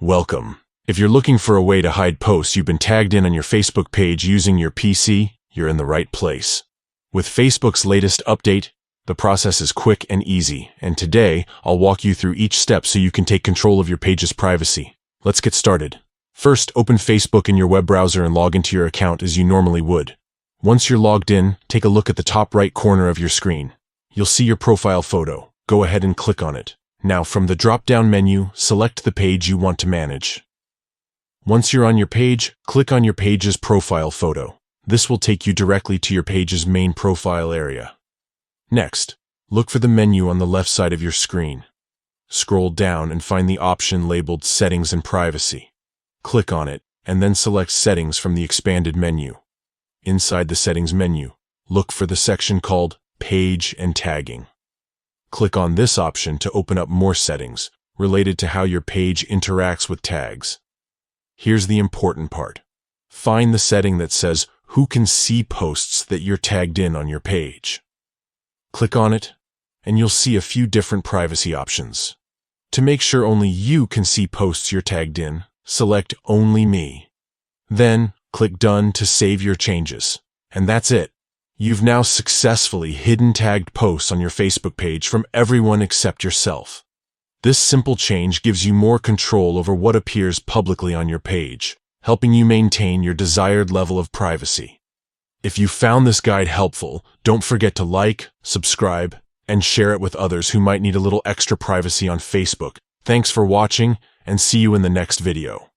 Welcome. If you're looking for a way to hide posts you've been tagged in on your Facebook page using your PC, you're in the right place. With Facebook's latest update, the process is quick and easy, and today I'll walk you through each step so you can take control of your page's privacy. Let's get started. First, open Facebook in your web browser and log into your account as you normally would. Once you're logged in, take a look at the top right corner of your screen. You'll see your profile photo. Go ahead and click on it. Now, from the drop-down menu, select the page you want to manage. Once you're on your page, click on your page's profile photo. This will take you directly to your page's main profile area. Next, look for the menu on the left side of your screen. Scroll down and find the option labeled Settings and Privacy. Click on it, and then select Settings from the expanded menu. Inside the Settings menu, look for the section called Page and Tagging. Click on this option to open up more settings related to how your page interacts with tags. Here's the important part. Find the setting that says who can see posts that you're tagged in on your page. Click on it, and you'll see a few different privacy options. To make sure only you can see posts you're tagged in, select Only Me. Then, click Done to save your changes. And that's it. You've now successfully hidden tagged posts on your Facebook page from everyone except yourself. This simple change gives you more control over what appears publicly on your page, helping you maintain your desired level of privacy. If you found this guide helpful, don't forget to like, subscribe, and share it with others who might need a little extra privacy on Facebook. Thanks for watching, and see you in the next video.